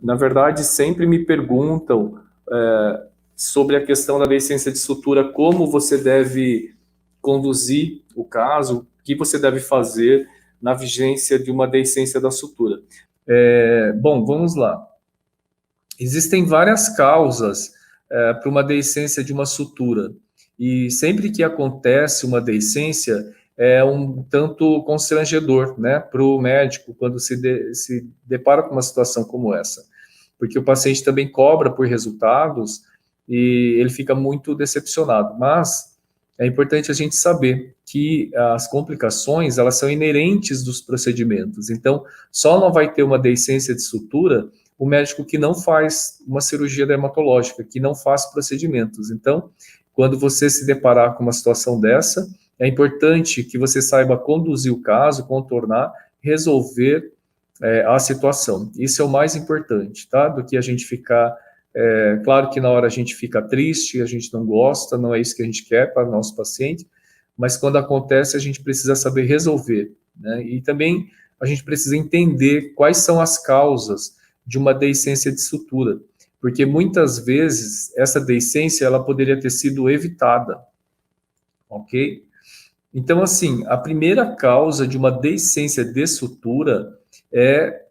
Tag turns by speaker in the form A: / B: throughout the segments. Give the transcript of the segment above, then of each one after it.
A: Na verdade, sempre me perguntam sobre a questão da deiscência de sutura, como você deve conduzir o caso, o que você deve fazer na vigência de uma deiscência da sutura. Bom, vamos lá. Existem várias causas para uma deiscência de uma sutura. E sempre que acontece uma deiscência, é um tanto constrangedor, né, para o médico quando se depara com uma situação como essa. Porque o paciente também cobra por resultados e ele fica muito decepcionado. Mas é importante a gente saber que as complicações, elas são inerentes dos procedimentos. Então, só não vai ter uma deiscência de sutura o médico que não faz uma cirurgia dermatológica, que não faz procedimentos. Então, quando você se deparar com uma situação dessa, é importante que você saiba conduzir o caso, contornar, resolver a situação. Isso é o mais importante, tá? Do que a gente ficar. Claro que na hora a gente fica triste, a gente não gosta, não é isso que a gente quer para o nosso paciente, mas quando acontece, a gente precisa saber resolver, né? E também a gente precisa entender quais são as causas de uma deiscência de sutura, porque muitas vezes essa deiscência ela poderia ter sido evitada, ok? Então, assim, a primeira causa de uma deiscência de sutura é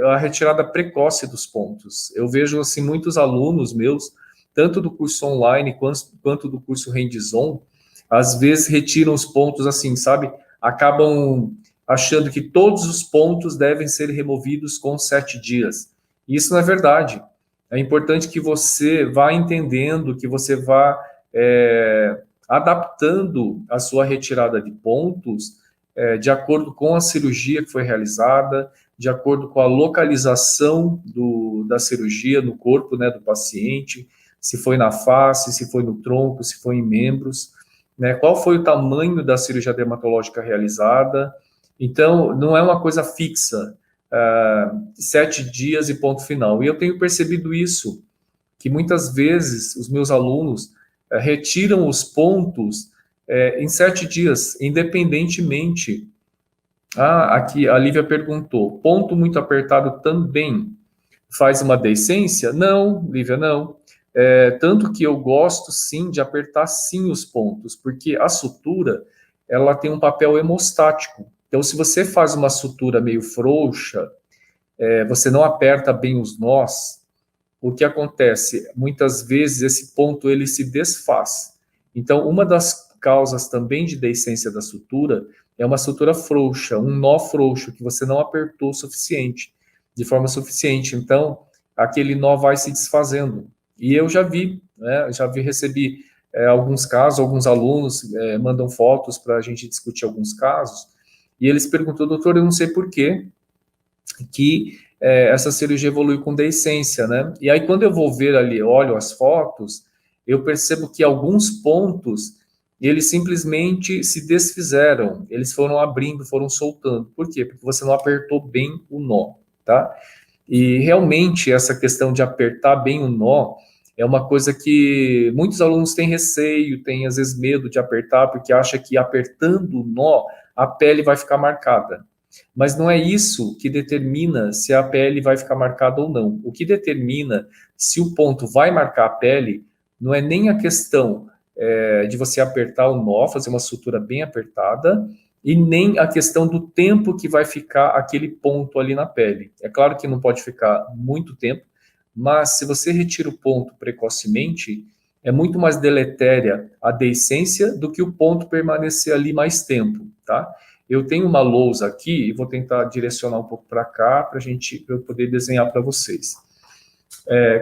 A: a retirada precoce dos pontos. Eu vejo, assim, muitos alunos meus, tanto do curso online quanto do curso Hands-on, às vezes retiram os pontos assim, sabe? Acabam achando que todos os pontos devem ser removidos com 7 dias. Isso não é verdade. É importante que você vá entendendo, que você vá adaptando a sua retirada de pontos de acordo com a cirurgia que foi realizada, de acordo com a localização da cirurgia no corpo, né, do paciente, se foi na face, se foi no tronco, se foi em membros, né, qual foi o tamanho da cirurgia dermatológica realizada. Então, não é uma coisa fixa, 7 dias e ponto final. E eu tenho percebido isso, que muitas vezes os meus alunos retiram os pontos em 7 dias, independentemente. Aqui a Lívia perguntou: ponto muito apertado também faz uma deiscência? Não, Lívia, não. Tanto que eu gosto sim de apertar sim os pontos, porque a sutura ela tem um papel hemostático. Então, se você faz uma sutura meio frouxa, você não aperta bem os nós, o que acontece? Muitas vezes esse ponto ele se desfaz. Então, uma das causas também de deiscência da sutura é uma sutura frouxa, um nó frouxo que você não apertou de forma suficiente. Então, aquele nó vai se desfazendo. E eu já vi, né, recebi alguns casos, alguns alunos mandam fotos para a gente discutir alguns casos, e eles perguntam: doutor, eu não sei por quê que essa cirurgia evolui com deiscência, né? E aí, quando eu vou ver ali, olho as fotos, eu percebo que alguns pontos, eles simplesmente se desfizeram, eles foram abrindo, foram soltando. Por quê? Porque você não apertou bem o nó, tá? E realmente, essa questão de apertar bem o nó é uma coisa que muitos alunos têm receio, têm às vezes medo de apertar, porque acha que apertando o nó, a pele vai ficar marcada. Mas não é isso que determina se a pele vai ficar marcada ou não. O que determina se o ponto vai marcar a pele não é nem a questão de você apertar o nó, fazer uma sutura bem apertada, e nem a questão do tempo que vai ficar aquele ponto ali na pele. É claro que não pode ficar muito tempo, mas se você retira o ponto precocemente, é muito mais deletéria a deiscência do que o ponto permanecer ali mais tempo, tá? Eu tenho uma lousa aqui e vou tentar direcionar um pouco para cá para eu poder desenhar para vocês.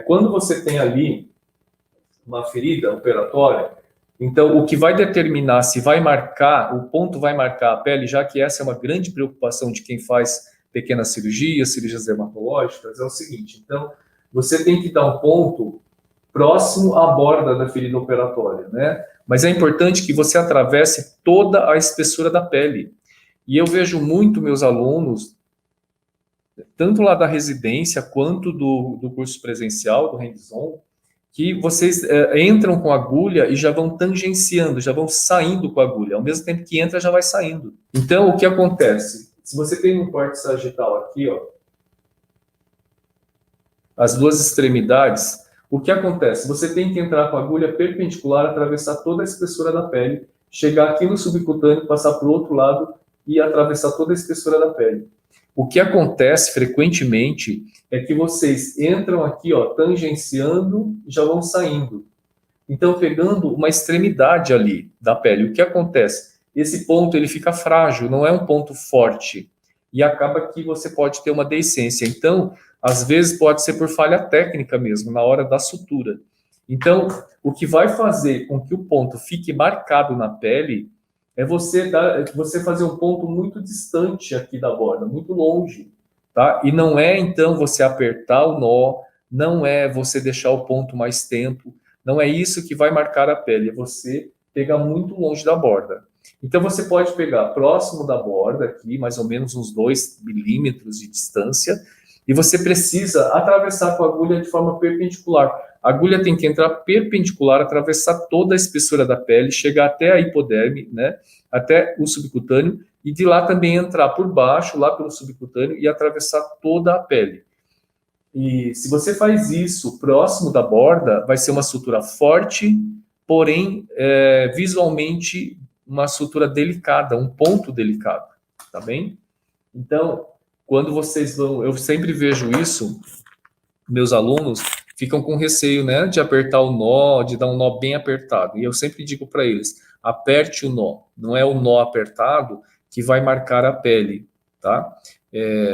A: Quando você tem ali uma ferida operatória, então o que vai determinar se vai marcar, o ponto vai marcar a pele, já que essa é uma grande preocupação de quem faz pequenas cirurgias, cirurgias dermatológicas, é o seguinte: então você tem que dar um ponto próximo à borda da ferida operatória, né? Mas é importante que você atravesse toda a espessura da pele. E eu vejo muito meus alunos, tanto lá da residência quanto do curso presencial, do hands-on, que vocês entram com a agulha e já vão tangenciando, já vão saindo com a agulha. Ao mesmo tempo que entra, já vai saindo. Então, o que acontece? Se você tem um corte sagital aqui, ó, as duas extremidades, o que acontece? Você tem que entrar com a agulha perpendicular, atravessar toda a espessura da pele, chegar aqui no subcutâneo, passar para o outro lado e atravessar toda a espessura da pele. O que acontece frequentemente é que vocês entram aqui, ó, tangenciando e já vão saindo. Então, pegando uma extremidade ali da pele, o que acontece? Esse ponto ele fica frágil, não é um ponto forte. E acaba que você pode ter uma deiscência. Então, às vezes pode ser por falha técnica mesmo, na hora da sutura. Então, o que vai fazer com que o ponto fique marcado na pele é você fazer um ponto muito distante aqui da borda, muito longe, tá? E não é, então, você apertar o nó, não é você deixar o ponto mais tempo, não é isso que vai marcar a pele, é você pegar muito longe da borda. Então, você pode pegar próximo da borda, aqui, mais ou menos uns 2 milímetros de distância, e você precisa atravessar com a agulha de forma perpendicular. A agulha tem que entrar perpendicular, atravessar toda a espessura da pele, chegar até a hipoderme, né, até o subcutâneo, e de lá também entrar por baixo, lá pelo subcutâneo, e atravessar toda a pele. E se você faz isso próximo da borda, vai ser uma sutura forte, porém, visualmente, uma sutura delicada, um ponto delicado, tá bem? Então, quando vocês vão, eu sempre vejo isso, meus alunos ficam com receio, né, de apertar o nó, de dar um nó bem apertado. E eu sempre digo para eles, aperte o nó. Não é o nó apertado que vai marcar a pele, tá?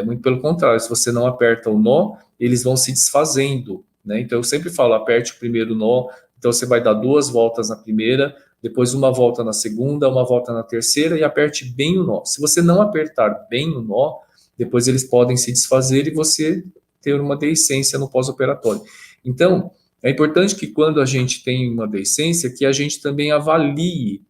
A: Muito pelo contrário, se você não aperta o nó, eles vão se desfazendo, né? Então eu sempre falo, aperte o primeiro nó, então você vai dar 2 voltas na primeira, depois uma volta na segunda, uma volta na terceira e aperte bem o nó. Se você não apertar bem o nó, depois eles podem se desfazer e você ter uma deiscência no pós-operatório. Então, é importante que quando a gente tem uma deiscência, que a gente também avalie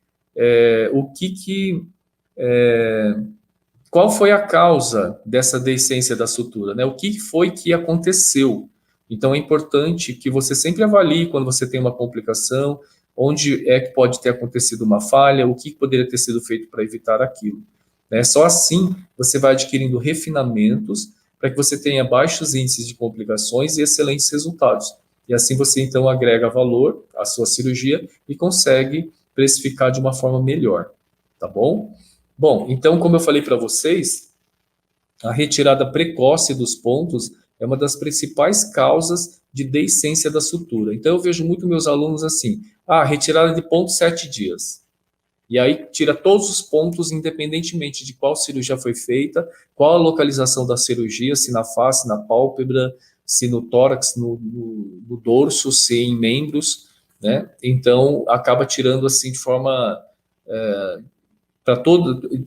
A: qual foi a causa dessa deiscência da sutura, né? O que foi que aconteceu? Então, é importante que você sempre avalie quando você tem uma complicação, onde é que pode ter acontecido uma falha, o que poderia ter sido feito para evitar aquilo. Né? Só assim você vai adquirindo refinamentos para que você tenha baixos índices de complicações e excelentes resultados. E assim você, então, agrega valor à sua cirurgia e consegue precificar de uma forma melhor, tá bom? Bom, então, como eu falei para vocês, a retirada precoce dos pontos é uma das principais causas de deiscência da sutura. Então, eu vejo muito meus alunos assim, retirada de ponto 7 dias. E aí tira todos os pontos, independentemente de qual cirurgia foi feita, qual a localização da cirurgia, se na face, na pálpebra, se no tórax, no dorso, se em membros, né? Então, acaba tirando assim de forma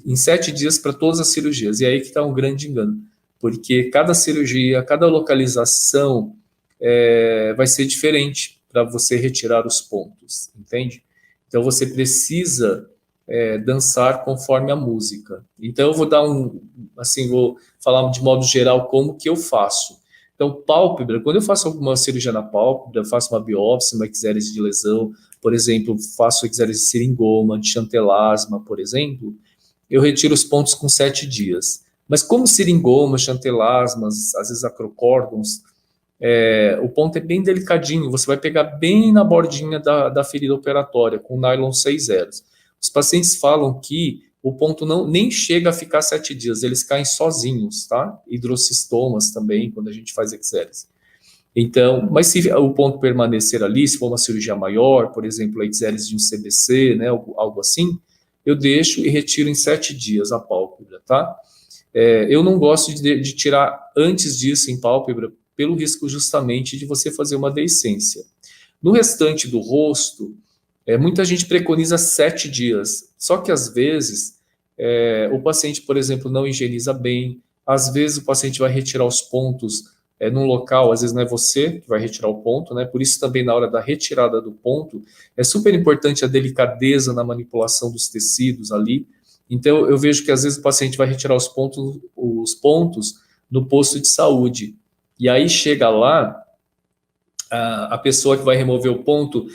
A: em 7 dias para todas as cirurgias. E aí que está um grande engano, porque cada cirurgia, cada localização vai ser diferente para você retirar os pontos, entende? Então você precisa dançar conforme a música. Então eu vou dar vou falar de modo geral como que eu faço. Então, pálpebra, quando eu faço alguma cirurgia na pálpebra, eu faço uma biópsia, uma exérese de lesão, por exemplo, faço exérese de seringoma, de chantelasma, por exemplo, eu retiro os pontos com 7 dias. Mas como seringoma, chantelasmas, às vezes acrocórdons, o ponto é bem delicadinho, você vai pegar bem na bordinha da ferida operatória, com nylon 6 zeros. Os pacientes falam que o ponto nem chega a ficar 7 dias, eles caem sozinhos, tá? Hidrocistomas também, quando a gente faz exérese. Então, mas se o ponto permanecer ali, se for uma cirurgia maior, por exemplo, a exérese de um CBC, né, algo assim, eu deixo e retiro em 7 dias a pálpebra, tá? Eu não gosto de tirar antes disso em pálpebra, pelo risco justamente de você fazer uma deiscência. No restante do rosto, muita gente preconiza 7 dias, só que às vezes o paciente, por exemplo, não higieniza bem, às vezes o paciente vai retirar os pontos num local, às vezes não é você que vai retirar o ponto, né? Por isso também na hora da retirada do ponto, é super importante a delicadeza na manipulação dos tecidos ali. Então eu vejo que às vezes o paciente vai retirar os pontos no posto de saúde, e aí chega lá, a pessoa que vai remover o ponto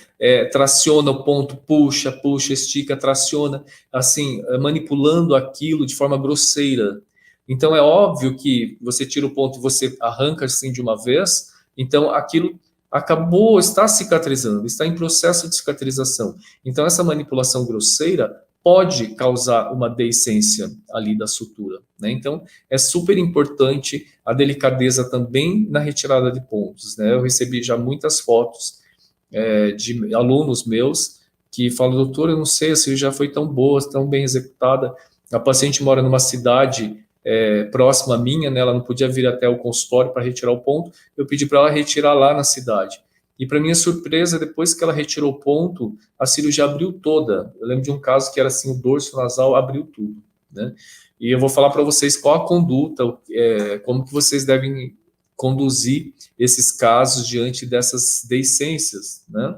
A: traciona o ponto, puxa, estica, traciona, assim, manipulando aquilo de forma grosseira. Então é óbvio que você tira o ponto e você arranca assim de uma vez, Então, aquilo está cicatrizando, está em processo de cicatrização. Então, essa manipulação grosseira pode causar uma deiscência ali da sutura, né? Então, é super importante a delicadeza também na retirada de pontos, né? Eu recebi já muitas fotos de alunos meus que falam, doutor, eu não sei, a cirurgia foi tão boa, tão bem executada. A paciente mora numa cidade próxima à minha, né? Ela não podia vir até o consultório para retirar o ponto. Eu pedi para ela retirar lá na cidade. E para minha surpresa, depois que ela retirou o ponto, a cirurgia abriu toda. Eu lembro de um caso que era assim, o dorso nasal abriu tudo, né? E eu vou falar para vocês qual a conduta, como que vocês devem conduzir esses casos diante dessas deiscências, né?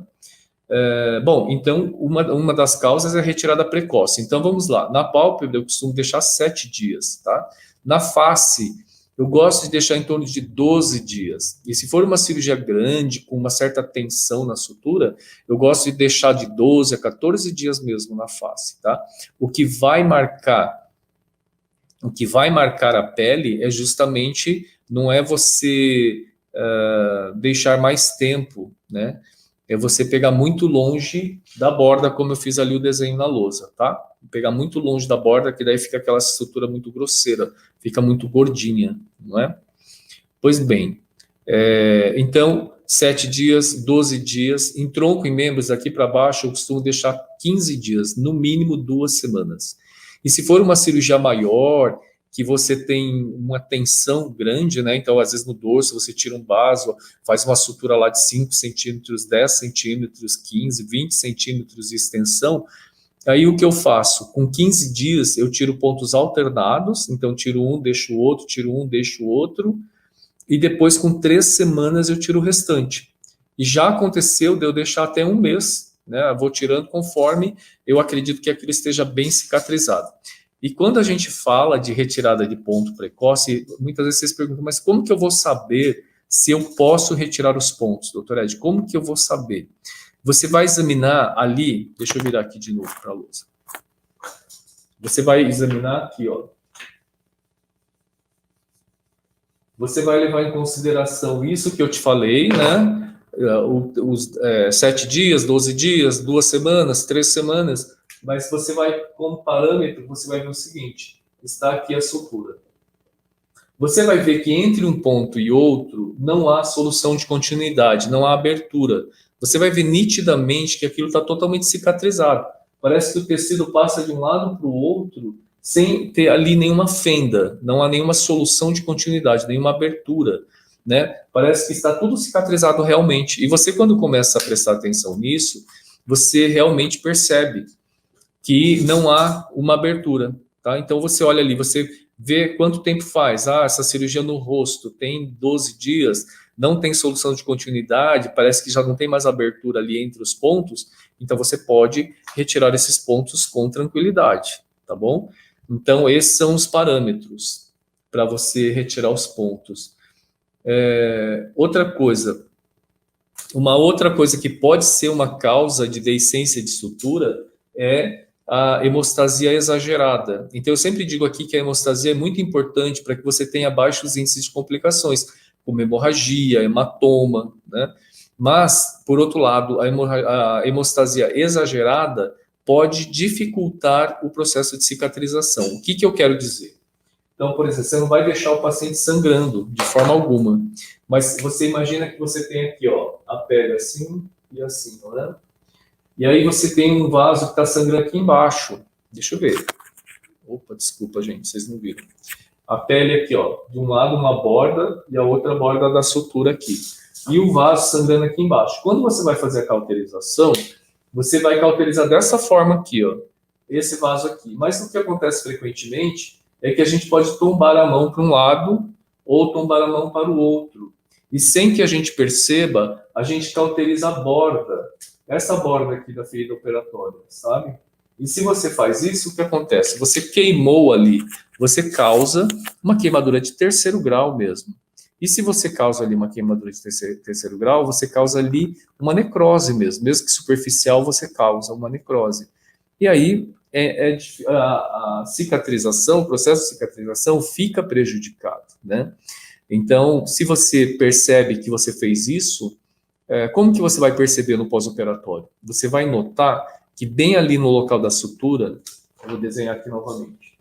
A: Bom, então, uma das causas é a retirada precoce. Então, vamos lá. Na pálpebra, eu costumo deixar 7 dias, tá? Na face, eu gosto de deixar em torno de 12 dias. E se for uma cirurgia grande, com uma certa tensão na sutura, eu gosto de deixar de 12 a 14 dias mesmo na face, tá? O que vai marcar a pele é justamente, não é você deixar mais tempo, né? É você pegar muito longe da borda, como eu fiz ali o desenho na lousa, tá? Pegar muito longe da borda, que daí fica aquela estrutura muito grosseira, fica muito gordinha, não é? Pois bem, então, 7 dias, 12 dias, em tronco e membros aqui para baixo, eu costumo deixar 15 dias, no mínimo 2 semanas. E se for uma cirurgia maior, que você tem uma tensão grande, né? Então, às vezes no dorso você tira um vaso, faz uma sutura lá de 5 centímetros, 10 centímetros, 15, 20 centímetros de extensão. Aí o que eu faço? Com 15 dias eu tiro pontos alternados, então tiro um, deixo o outro, tiro um, deixo o outro, e depois com 3 semanas eu tiro o restante. E já aconteceu de eu deixar até um mês, né? Eu vou tirando conforme eu acredito que aquilo esteja bem cicatrizado. E quando a gente fala de retirada de ponto precoce, muitas vezes vocês perguntam, mas como que eu vou saber se eu posso retirar os pontos, doutor Ed? Como que eu vou saber? Você vai examinar ali, deixa eu virar aqui de novo para a lousa. Você vai examinar aqui, ó. Você vai levar em consideração isso que eu te falei, né? Os 7 dias, 12 dias, 2 semanas, 3 semanas, mas você vai, como parâmetro, você vai ver o seguinte, está aqui a sutura. Você vai ver que entre um ponto e outro não há solução de continuidade, não há abertura. Você vai ver nitidamente que aquilo está totalmente cicatrizado. Parece que o tecido passa de um lado para o outro sem ter ali nenhuma fenda, não há nenhuma solução de continuidade, nenhuma abertura, né? Parece que está tudo cicatrizado realmente. E você, quando começa a prestar atenção nisso, você realmente percebe que não há uma abertura, tá? Então você olha ali, você vê quanto tempo faz. Ah, essa cirurgia no rosto tem 12 dias, não tem solução de continuidade, parece que já não tem mais abertura ali entre os pontos, então você pode retirar esses pontos com tranquilidade, tá bom? Então esses são os parâmetros para você retirar os pontos. Uma outra coisa que pode ser uma causa de deiscência de sutura é a hemostasia exagerada. Então, eu sempre digo aqui que a hemostasia é muito importante para que você tenha baixos índices de complicações, como hemorragia, hematoma, né? Mas, por outro lado, a hemostasia exagerada pode dificultar o processo de cicatrização. O que eu quero dizer? Então, por exemplo, você não vai deixar o paciente sangrando de forma alguma, mas você imagina que você tem aqui, ó, a pele assim e assim, não é? E aí você tem um vaso que está sangrando aqui embaixo. Deixa eu ver. Opa, desculpa, gente, vocês não viram. A pele aqui, ó, de um lado uma borda e a outra borda da sutura aqui. E o vaso sangrando aqui embaixo. Quando você vai fazer a cauterização, você vai cauterizar dessa forma aqui, ó, esse vaso aqui. Mas o que acontece frequentemente é que a gente pode tombar a mão para um lado ou tombar a mão para o outro. E sem que a gente perceba, a gente cauteriza a borda, essa borda aqui da ferida operatória, sabe? E se você faz isso, o que acontece? Você queimou ali, você causa uma queimadura de 3º grau mesmo. E se você causa ali uma queimadura de terceiro grau, você causa ali uma necrose mesmo que superficial, você causa uma necrose. E aí a cicatrização, o processo de cicatrização fica prejudicado, né? Então, se você percebe que você fez isso, como que você vai perceber no pós-operatório? Você vai notar que bem ali no local da sutura, eu vou desenhar aqui novamente,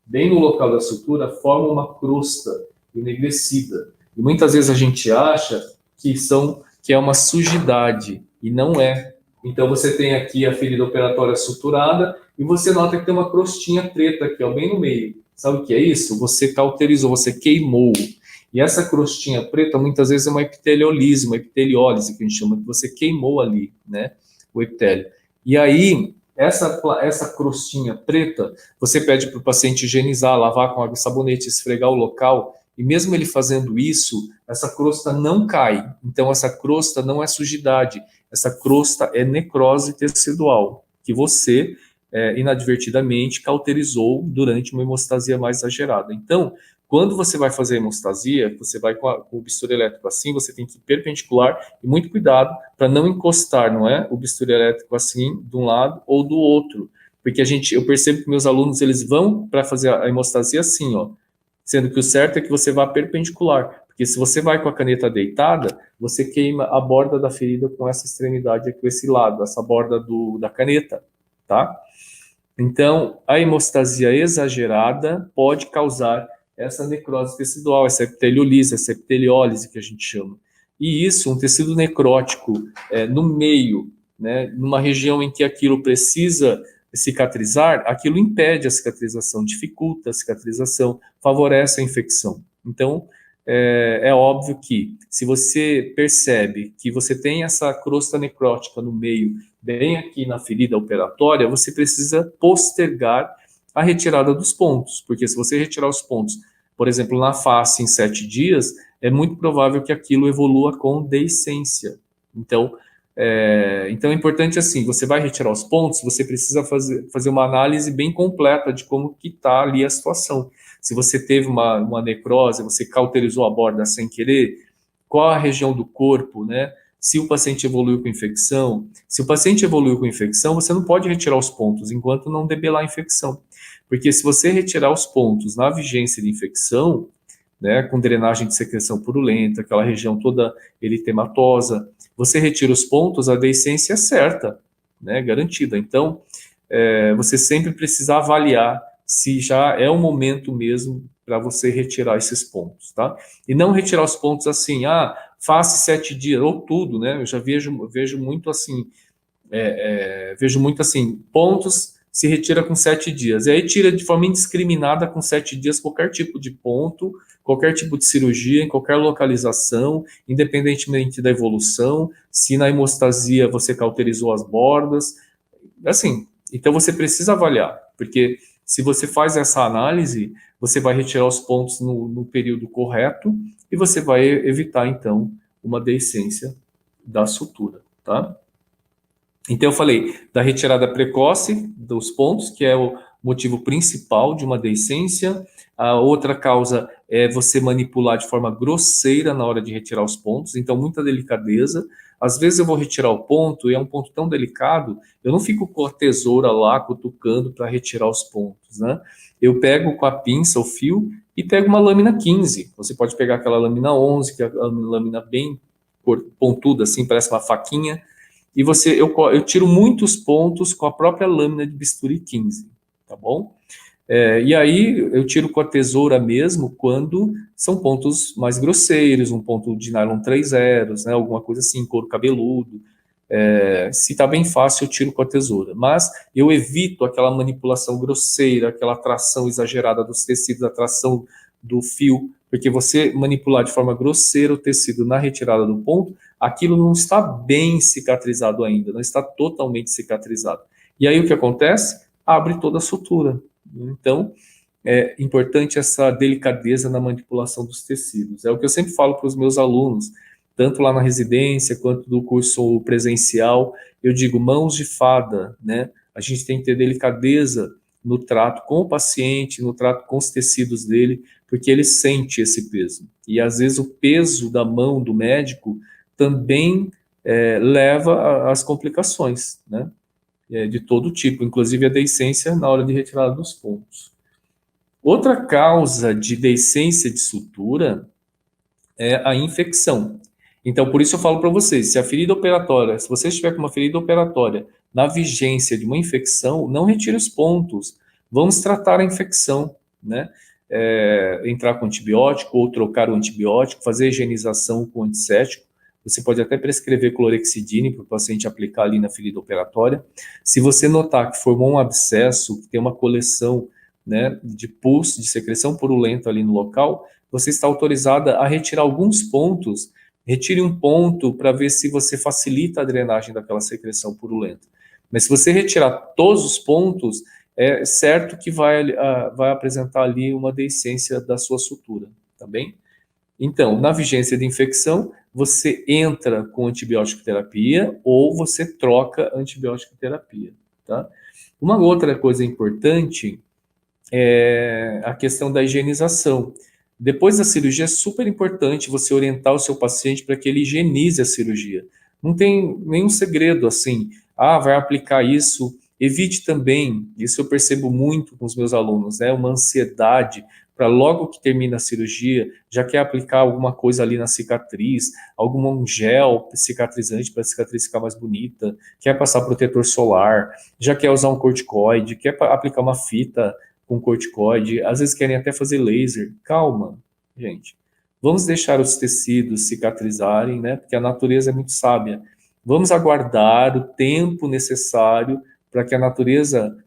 A: bem no local da sutura forma uma crosta enegrecida. E muitas vezes a gente acha que é uma sujidade, e não é. Então você tem aqui a ferida operatória suturada e você nota que tem uma crostinha preta aqui, ó, bem no meio. Sabe o que é isso? Você cauterizou, você queimou. E essa crostinha preta muitas vezes é uma epiteliólise, uma epiteliólise que a gente chama, que você queimou ali, né, o epitélio. E aí, essa crostinha preta, você pede para o paciente higienizar, lavar com água e sabonete, esfregar o local, e mesmo ele fazendo isso, essa crosta não cai. Então, essa crosta não é sujidade, essa crosta é necrose tecidual, que você, inadvertidamente, cauterizou durante uma hemostasia mais exagerada. Então, quando você vai fazer a hemostasia, você vai com o bisturi elétrico assim, você tem que ir perpendicular e muito cuidado para não encostar, não é? O bisturi elétrico assim, de um lado ou do outro. Porque eu percebo que meus alunos, eles vão para fazer a hemostasia assim, ó. Sendo que o certo é que você vá perpendicular. Porque se você vai com a caneta deitada, você queima a borda da ferida com essa extremidade aqui, com esse lado, essa borda da caneta, tá? Então, a hemostasia exagerada pode causar essa necrose tecidual, essa epiteliolise, essa epiteliólise que a gente chama. E isso, um tecido necrótico no meio, né, numa região em que aquilo precisa cicatrizar, aquilo impede a cicatrização, dificulta a cicatrização, favorece a infecção. Então, é óbvio que se você percebe que você tem essa crosta necrótica no meio, bem aqui na ferida operatória, você precisa postergar a retirada dos pontos, porque se você retirar os pontos, por exemplo, na face em 7 dias, é muito provável que aquilo evolua com deiscência. Então é importante assim, você vai retirar os pontos, você precisa fazer uma análise bem completa de como que está ali a situação. Se você teve uma necrose, você cauterizou a borda sem querer, qual a região do corpo, né? Se o paciente evoluiu com infecção. Se o paciente evoluiu com infecção, você não pode retirar os pontos enquanto não debelar a infecção. Porque se você retirar os pontos na vigência de infecção, né, com drenagem de secreção purulenta, aquela região toda eritematosa, você retira os pontos, a deiscência é certa, né, garantida. Então, você sempre precisa avaliar se já é o momento mesmo para você retirar esses pontos, tá? E não retirar os pontos assim, face 7 dias, ou tudo, né? Eu já vejo muito assim, vejo muito assim, pontos se retira com 7 dias. E aí tira de forma indiscriminada com 7 dias qualquer tipo de ponto, qualquer tipo de cirurgia, em qualquer localização, independentemente da evolução, se na hemostasia você cauterizou as bordas, assim, então você precisa avaliar, porque se você faz essa análise, você vai retirar os pontos no período correto e você vai evitar, então, uma deiscência da sutura, tá? Então, eu falei da retirada precoce dos pontos, que é o motivo principal de uma deiscência. A outra causa é você manipular de forma grosseira na hora de retirar os pontos, então, muita delicadeza. Às vezes eu vou retirar o ponto e é um ponto tão delicado, eu não fico com a tesoura lá cutucando para retirar os pontos, né? Eu pego com a pinça, o fio, e pego uma lâmina 15. Você pode pegar aquela lâmina 11, que é a lâmina bem pontuda, assim, parece uma faquinha, e eu tiro muitos pontos com a própria lâmina de bisturi 15, tá bom? E aí eu tiro com a tesoura mesmo quando são pontos mais grosseiros, um ponto de nylon 3 zeros, né, alguma coisa assim, couro cabeludo. Se tá bem fácil, eu tiro com a tesoura. Mas eu evito aquela manipulação grosseira, aquela tração exagerada dos tecidos, a tração do fio, porque você manipular de forma grosseira o tecido na retirada do ponto, aquilo não está bem cicatrizado ainda, não está totalmente cicatrizado. E aí o que acontece? Abre toda a sutura. Então, é importante essa delicadeza na manipulação dos tecidos. É o que eu sempre falo para os meus alunos, tanto lá na residência quanto do curso presencial. Eu digo mãos de fada, né? A gente tem que ter delicadeza no trato com o paciente, no trato com os tecidos dele, porque ele sente esse peso. E às vezes o peso da mão do médico também leva às complicações, né? De todo tipo, inclusive a deiscência na hora de retirada dos pontos. Outra causa de deiscência de sutura é a infecção. Então, por isso eu falo para vocês, se a ferida operatória, se você estiver com uma ferida operatória na vigência de uma infecção, não retire os pontos. Vamos tratar a infecção, né? Entrar com antibiótico ou trocar o antibiótico, fazer higienização com antisséptico. Você pode até prescrever clorexidine para o paciente aplicar ali na ferida operatória. Se você notar que formou um abscesso, que tem uma coleção, né, de pus, de secreção purulenta ali no local, você está autorizada a retirar alguns pontos. Retire um ponto para ver se você facilita a drenagem daquela secreção purulenta. Mas se você retirar todos os pontos, é certo que vai apresentar ali uma deiscência da sua sutura, tá bem? Então, na vigência de infecção, você entra com antibiótico terapia ou você troca antibiótico terapia, tá? Uma outra coisa importante é a questão da higienização. Depois da cirurgia, é super importante você orientar o seu paciente para que ele higienize a cirurgia. Não tem nenhum segredo assim, vai aplicar isso. Evite também, isso eu percebo muito com os meus alunos, né? Uma ansiedade para logo que termina a cirurgia, já quer aplicar alguma coisa ali na cicatriz, algum gel cicatrizante para a cicatriz ficar mais bonita, quer passar protetor solar, já quer usar um corticoide, quer aplicar uma fita com corticoide, às vezes querem até fazer laser. Calma, gente. Vamos deixar os tecidos cicatrizarem, né? Porque a natureza é muito sábia. Vamos aguardar o tempo necessário para que a natureza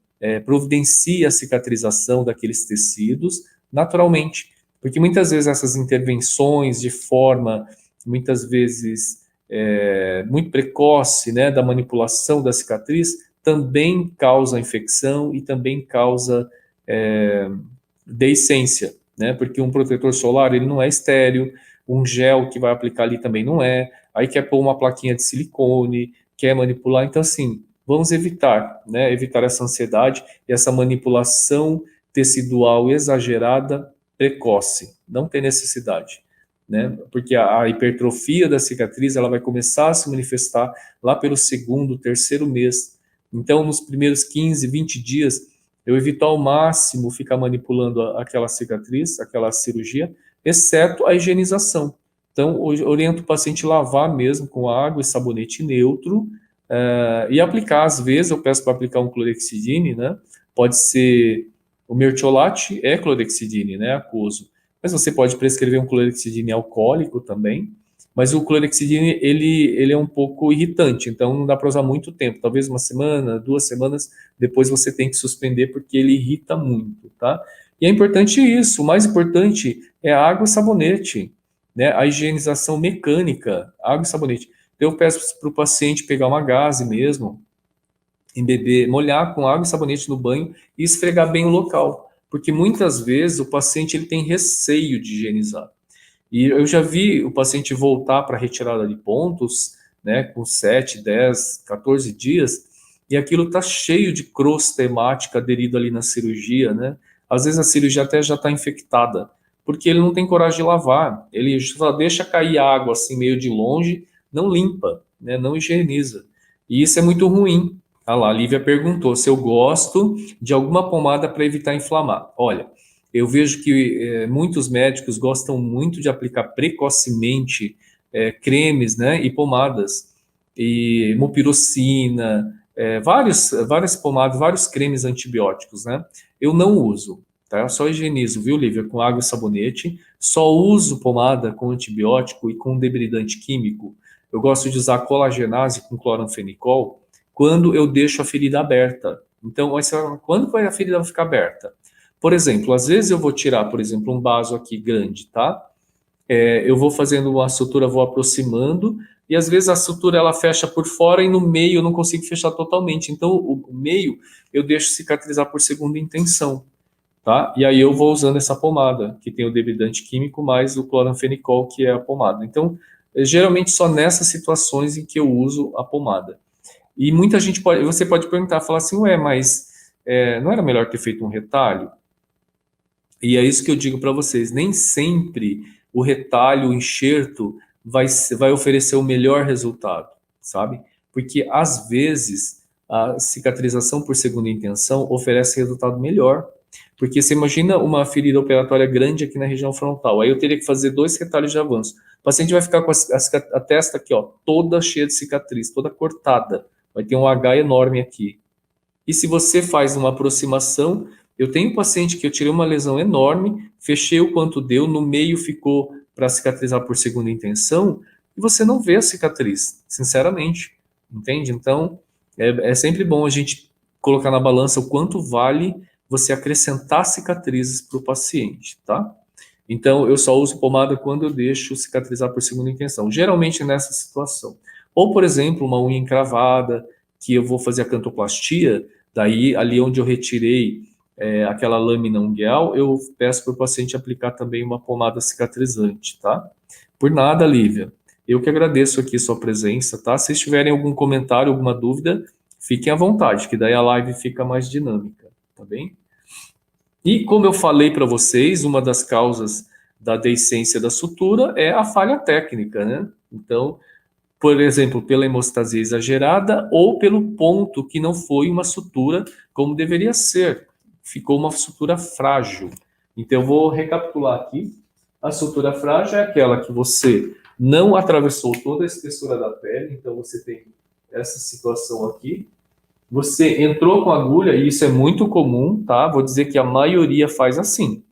A: providencie a cicatrização daqueles tecidos naturalmente. Porque muitas vezes essas intervenções de forma, muitas vezes, muito precoce, né, da manipulação da cicatriz, também causa infecção e também causa deiscência, né? Porque um protetor solar ele não é estéreo, um gel que vai aplicar ali também não é. Aí quer pôr uma plaquinha de silicone, quer manipular, então assim, vamos evitar, né? Evitar essa ansiedade e essa manipulação tecidual exagerada precoce. Não tem necessidade, né? Porque a hipertrofia da cicatriz ela vai começar a se manifestar lá pelo segundo, terceiro mês. Então, nos primeiros 15, 20 dias, eu evito ao máximo ficar manipulando aquela cicatriz, aquela cirurgia, exceto a higienização. Então, oriento o paciente lavar mesmo com água e sabonete neutro e aplicar. Às vezes, eu peço para aplicar um clorexidine, né? Pode ser o mertiolate, é clorexidine, né? Aquoso. Mas você pode prescrever um clorexidine alcoólico também. Mas o clorexidine, ele é um pouco irritante, então não dá para usar muito tempo. Talvez uma semana, 2 semanas, depois você tem que suspender porque ele irrita muito, tá? E é importante isso, o mais importante é a água e sabonete, né? A higienização mecânica, água e sabonete. Eu peço para o paciente pegar uma gaze mesmo, embeber, molhar com água e sabonete no banho e esfregar bem o local, porque muitas vezes o paciente ele tem receio de higienizar. E eu já vi o paciente voltar para a retirada de pontos, né, com 7, 10, 14 dias, e aquilo está cheio de crosta hemática aderido ali na cirurgia, né? Às vezes a cirurgia até já está infectada, porque ele não tem coragem de lavar, ele só deixa cair água assim meio de longe, não limpa, né, não higieniza. E isso é muito ruim. Ah lá, a Lívia perguntou se eu gosto de alguma pomada para evitar inflamar. Olha, eu vejo que muitos médicos gostam muito de aplicar precocemente cremes, né, e pomadas, e mupirocina, várias pomadas, vários cremes antibióticos, né? Eu não uso, tá? Eu só higienizo, viu, Lívia, com água e sabonete. Só uso pomada com antibiótico e com debridante químico. Eu gosto de usar colagenase com cloranfenicol quando eu deixo a ferida aberta. Então, quando vai a ferida ficar aberta? Por exemplo, às vezes eu vou tirar, por exemplo, um vaso aqui grande, tá? Eu vou fazendo uma sutura, vou aproximando, e às vezes a sutura ela fecha por fora e no meio eu não consigo fechar totalmente. Então, o meio eu deixo cicatrizar por segunda intenção, tá? E aí eu vou usando essa pomada, que tem o debridante químico mais o cloranfenicol, que é a pomada. Então, geralmente só nessas situações em que eu uso a pomada. E muita gente você pode perguntar, falar assim, ué, mas não era melhor ter feito um retalho? E é isso que eu digo para vocês, nem sempre o retalho, o enxerto vai oferecer o melhor resultado, sabe? Porque às vezes a cicatrização por segunda intenção oferece resultado melhor. Porque você imagina uma ferida operatória grande aqui na região frontal, aí eu teria que fazer 2 retalhos de avanço. O paciente vai ficar com a testa aqui, ó, toda cheia de cicatriz, toda cortada. Vai ter um H enorme aqui. E se você faz uma aproximação, eu tenho um paciente que eu tirei uma lesão enorme, fechei o quanto deu, no meio ficou para cicatrizar por segunda intenção, e você não vê a cicatriz, sinceramente, entende? Então, é sempre bom a gente colocar na balança o quanto vale você acrescentar cicatrizes para o paciente, tá? Então, eu só uso pomada quando eu deixo cicatrizar por segunda intenção, geralmente nessa situação. Ou, por exemplo, uma unha encravada, que eu vou fazer a cantoplastia, daí ali onde eu retirei aquela lâmina ungueal, eu peço para o paciente aplicar também uma pomada cicatrizante, tá? Por nada, Lívia. Eu que agradeço aqui sua presença, tá? Se vocês tiverem algum comentário, alguma dúvida, fiquem à vontade, que daí a live fica mais dinâmica, tá bem? E como eu falei para vocês, uma das causas da deiscência da sutura é a falha técnica, né? Então, por exemplo, pela hemostasia exagerada ou pelo ponto que não foi uma sutura como deveria ser. Ficou uma sutura frágil. Então, eu vou recapitular aqui. A sutura frágil é aquela que você não atravessou toda a espessura da pele, então você tem essa situação aqui. Você entrou com agulha, e isso é muito comum, tá? Vou dizer que a maioria faz assim.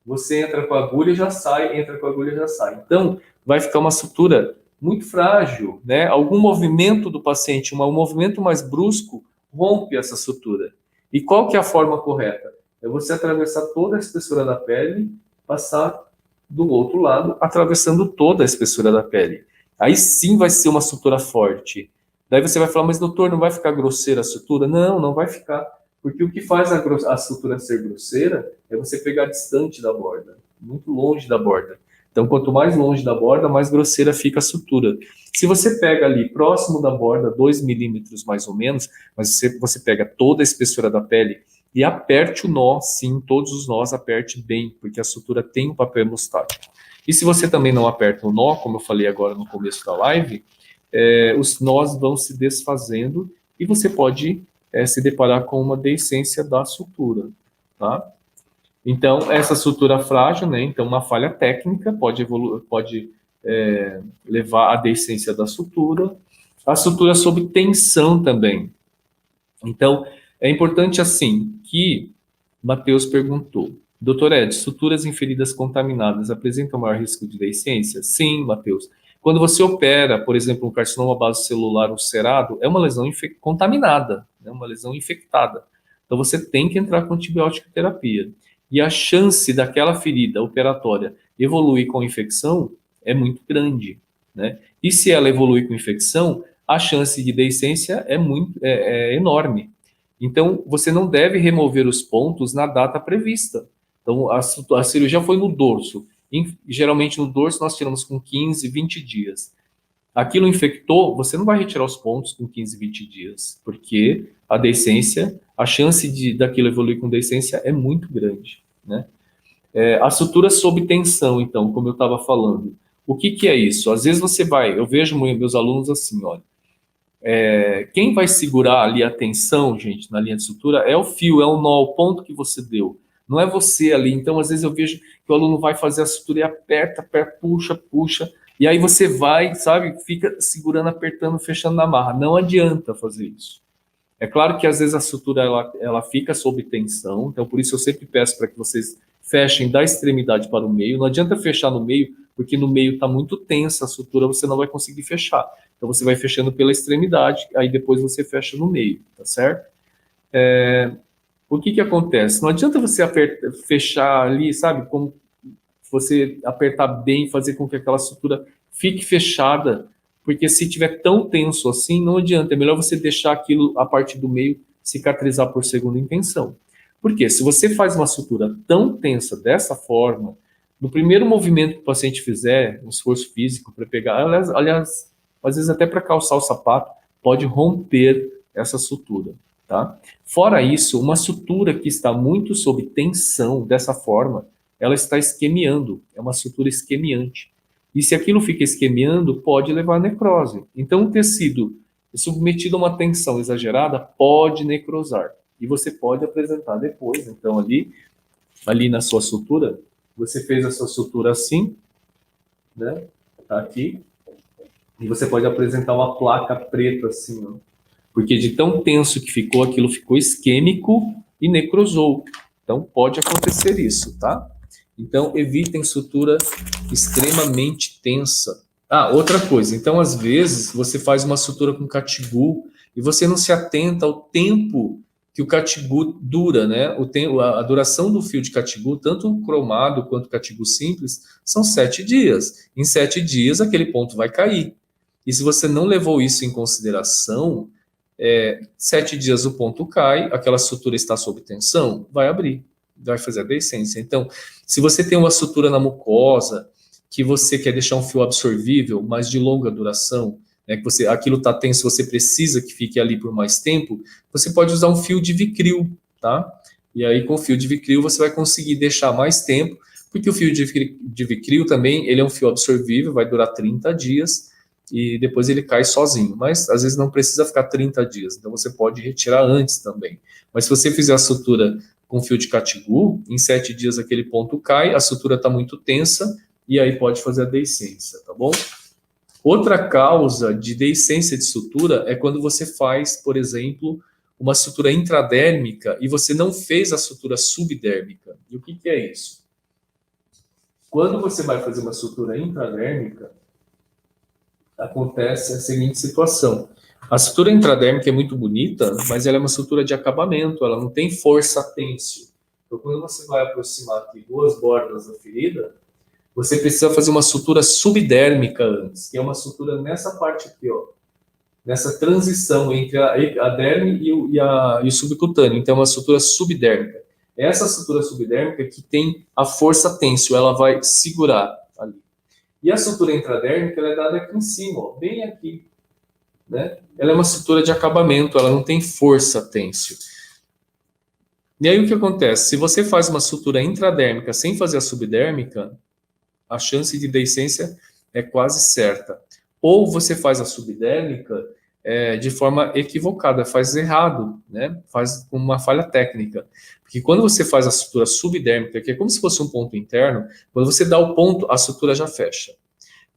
A: Você entra com a agulha e já sai, entra com a agulha e já sai. Então, vai ficar uma sutura muito frágil, né? Algum movimento do paciente, um movimento mais brusco, rompe essa sutura. E qual que é a forma correta? É você atravessar toda a espessura da pele, passar do outro lado, atravessando toda a espessura da pele. Aí sim vai ser uma sutura forte. Daí você vai falar, mas doutor, não vai ficar grosseira a sutura? Não, não vai ficar. Porque o que faz a sutura ser grosseira é você pegar distante da borda, muito longe da borda. Então, quanto mais longe da borda, mais grosseira fica a sutura. Se você pega ali próximo da borda, 2 milímetros mais ou menos, mas você pega toda a espessura da pele e aperte o nó, sim, todos os nós aperte bem, porque a sutura tem um papel hemostático. E se você também não aperta o nó, como eu falei agora no começo da live, os nós vão se desfazendo e você pode se deparar com uma deiscência da sutura, tá? Então, essa sutura frágil, né? Então, uma falha técnica pode levar à deiscência da sutura. A sutura sob tensão também. Então, é importante, assim, que Matheus perguntou, doutor Ed, suturas em feridas contaminadas apresentam maior risco de deiscência? Sim, Matheus. Quando você opera, por exemplo, um carcinoma basocelular ulcerado, é uma lesão contaminada, é uma lesão infectada. Então, você tem que entrar com antibiótico terapia. E a chance daquela ferida operatória evoluir com infecção é muito grande, né? E se ela evoluir com infecção, a chance de deiscência é enorme. Então, você não deve remover os pontos na data prevista. Então, a cirurgia foi no dorso. Geralmente, no dorso, nós tiramos com 15, 20 dias. Aquilo infectou, você não vai retirar os pontos com 15, 20 dias, porque a deiscência, a chance daquilo evoluir com deiscência é muito grande, né? A sutura sob tensão, então, como eu estava falando. O que é isso? Às vezes eu vejo meus alunos assim, olha, quem vai segurar ali a tensão, gente, na linha de sutura, é o fio, é o nó, o ponto que você deu. Não é você ali. Então, às vezes eu vejo que o aluno vai fazer a sutura e aperta, aperta, puxa, puxa. E aí você vai, sabe, fica segurando, apertando, fechando na marra. Não adianta fazer isso. É claro que às vezes a sutura ela fica sob tensão, então por isso eu sempre peço para que vocês fechem da extremidade para o meio. Não adianta fechar no meio, porque no meio está muito tensa a sutura, você não vai conseguir fechar. Então você vai fechando pela extremidade, aí depois você fecha no meio, tá certo? O que acontece? Não adianta você fechar ali, sabe, como você apertar bem, fazer com que aquela sutura fique fechada, porque se tiver tão tenso assim, não adianta, é melhor você deixar aquilo, a parte do meio, cicatrizar por segunda intenção. Porque se você faz uma sutura tão tensa dessa forma, no primeiro movimento que o paciente fizer, um esforço físico para pegar, aliás, às vezes até para calçar o sapato, pode romper essa sutura, tá? Fora isso, uma sutura que está muito sob tensão dessa forma, ela está isquemiando, é uma sutura isquemiante. E se aquilo fica isquemiando, pode levar a necrose. Então, o tecido submetido a uma tensão exagerada pode necrosar. E você pode apresentar depois, então, ali, ali na sua sutura, você fez a sua sutura assim, né? Tá aqui. E você pode apresentar uma placa preta assim, ó. Porque de tão tenso que ficou, aquilo ficou isquêmico e necrosou. Então pode acontecer isso, tá? Então evitem sutura extremamente tensa. Ah, outra coisa. Então às vezes você faz uma sutura com catigu e você não se atenta ao tempo que o catigu dura, né? O tempo, a duração do fio de catigu, tanto o cromado quanto o catigu simples, são 7 dias. Em 7 dias aquele ponto vai cair. E se você não levou isso em consideração, 7 dias o ponto cai, aquela sutura está sob tensão, vai abrir, vai fazer a deiscência. Então, se você tem uma sutura na mucosa, que você quer deixar um fio absorvível, mas de longa duração, né, que você, aquilo está tenso, você precisa que fique ali por mais tempo, você pode usar um fio de Vicryl, tá? E aí, com o fio de Vicryl, você vai conseguir deixar mais tempo, porque o fio de Vicryl também, ele é um fio absorvível, vai durar 30 dias, e depois ele cai sozinho. Mas às vezes não precisa ficar 30 dias, então você pode retirar antes também. Mas se você fizer a sutura com fio de catigu, em 7 dias aquele ponto cai, a sutura está muito tensa, e aí pode fazer a deiscência, tá bom? Outra causa de deiscência de sutura é quando você faz, por exemplo, uma sutura intradérmica e você não fez a sutura subdérmica. E o que é isso? Quando você vai fazer uma sutura intradérmica, acontece a seguinte situação. A sutura intradérmica é muito bonita, mas ela é uma sutura de acabamento, ela não tem força têncil. Então, quando você vai aproximar aqui 2 bordas da ferida, você precisa fazer uma sutura subdérmica antes, que é uma sutura nessa parte aqui, ó, nessa transição entre a derme e o subcutâneo. Então, é uma sutura subdérmica. Essa sutura subdérmica que tem a força têncil, ela vai segurar ali. E a sutura intradérmica ela é dada aqui em cima, ó, bem aqui, né? Ela é uma sutura de acabamento, ela não tem força têncil. E aí o que acontece? Se você faz uma sutura intradérmica sem fazer a subdérmica, a chance de deiscência é quase certa. Ou você faz a subdérmica de forma equivocada, faz errado, né? Faz com uma falha técnica. Porque quando você faz a sutura subdérmica, que é como se fosse um ponto interno, quando você dá o ponto, a sutura já fecha.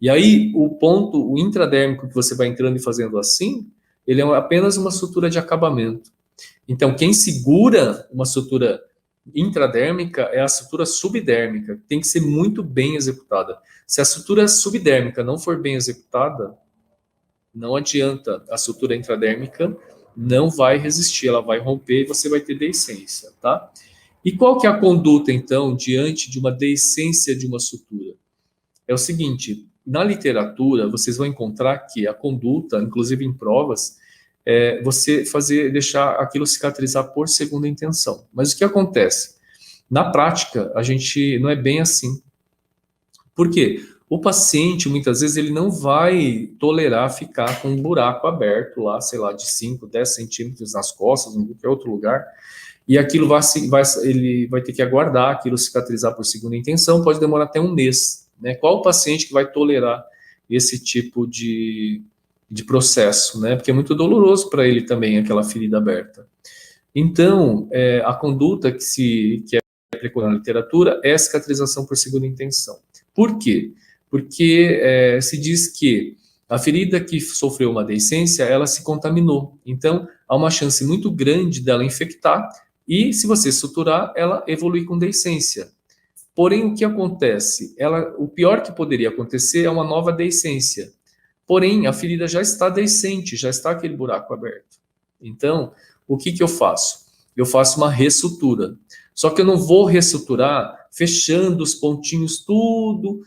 A: E aí o ponto, o intradérmico que você vai entrando e fazendo assim, ele é apenas uma sutura de acabamento. Então, quem segura uma sutura intradérmica é a sutura subdérmica, que tem que ser muito bem executada. Se a sutura subdérmica não for bem executada, não adianta, a sutura intradérmica não vai resistir, ela vai romper e você vai ter deiscência, tá? E qual que é a conduta, então, diante de uma deiscência de uma sutura? É o seguinte, na literatura, vocês vão encontrar que a conduta, inclusive em provas, você deixar aquilo cicatrizar por segunda intenção. Mas o que acontece? Na prática, a gente não é bem assim. Por quê? O paciente, muitas vezes, ele não vai tolerar ficar com um buraco aberto lá, sei lá, de 5, 10 centímetros nas costas, em qualquer outro lugar, e aquilo ele vai ter que aguardar aquilo cicatrizar por segunda intenção, pode demorar até um mês. Né? Qual o paciente que vai tolerar esse tipo de processo? Né? Porque é muito doloroso para ele também, aquela ferida aberta. Então, a conduta que é preconizada na literatura é a cicatrização por segunda intenção. Por quê? Porque se diz que a ferida que sofreu uma deiscência, ela se contaminou. Então, há uma chance muito grande dela infectar e, se você suturar, ela evolui com deiscência. Porém, o que acontece? O pior que poderia acontecer é uma nova deiscência. Porém, a ferida já está deiscente, já está aquele buraco aberto. Então, o que eu faço? Eu faço uma ressutura. Só que eu não vou ressuturar fechando os pontinhos tudo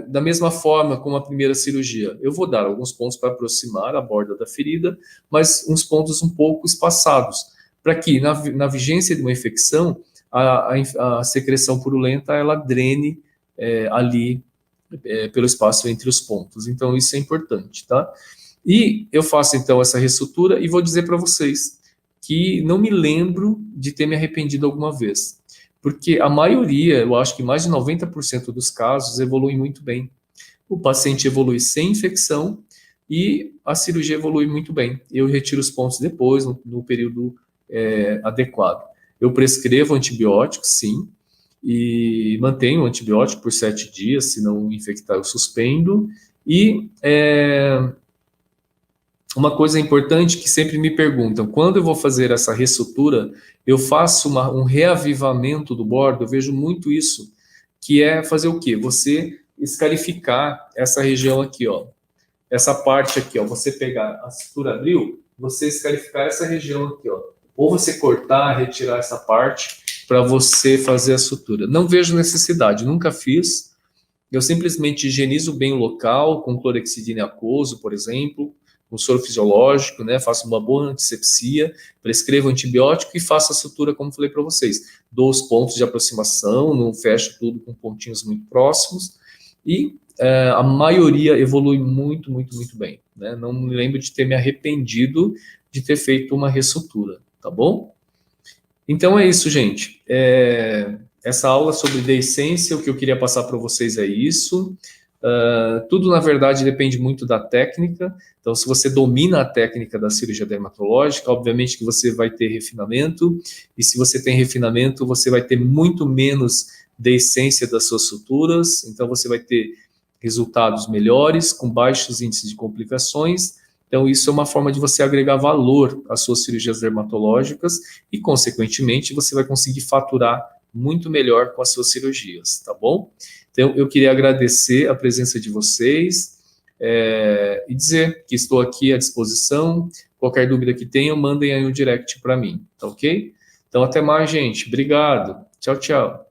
A: da mesma forma como a primeira cirurgia. Eu vou dar alguns pontos para aproximar a borda da ferida, mas uns pontos um pouco espaçados, para que na vigência de uma infecção, a secreção purulenta ela drene ali pelo espaço entre os pontos. Então, isso é importante, tá? E eu faço, então, essa ressutura e vou dizer para vocês que não me lembro de ter me arrependido alguma vez. Porque a maioria, eu acho que mais de 90% dos casos, evoluem muito bem. O paciente evolui sem infecção e a cirurgia evolui muito bem. Eu retiro os pontos depois, no período adequado. Eu prescrevo antibiótico, sim, e mantenho o antibiótico por 7 dias, se não infectar eu suspendo. E uma coisa importante que sempre me perguntam, quando eu vou fazer essa ressutura, eu faço um reavivamento do bordo, eu vejo muito isso, que é fazer o quê? Você escarificar essa região aqui, ó, essa parte aqui, ó, você pegar a sutura abriu, você escarificar essa região aqui, ó, ou você cortar, retirar essa parte para você fazer a sutura. Não vejo necessidade, nunca fiz. Eu simplesmente higienizo bem o local com clorexidina aquoso, por exemplo, com soro fisiológico, né? Faço uma boa antissepsia, prescrevo antibiótico e faço a sutura, como falei para vocês. Dou os pontos de aproximação, não fecho tudo com pontinhos muito próximos e a maioria evolui muito, muito, muito bem, né? Não me lembro de ter me arrependido de ter feito uma ressutura, tá bom? Então é isso, gente. Essa aula sobre deiscência, o que eu queria passar para vocês é isso. Tudo, na verdade, depende muito da técnica. Então, se você domina a técnica da cirurgia dermatológica, obviamente que você vai ter refinamento. E se você tem refinamento, você vai ter muito menos deiscência das suas suturas. Então, você vai ter resultados melhores, com baixos índices de complicações. Então, isso é uma forma de você agregar valor às suas cirurgias dermatológicas e, consequentemente, você vai conseguir faturar muito melhor com as suas cirurgias, tá bom? Então, eu queria agradecer a presença de vocês e dizer que estou aqui à disposição. Qualquer dúvida que tenham, mandem aí um direct para mim, tá ok? Então, até mais, gente. Obrigado. Tchau, tchau.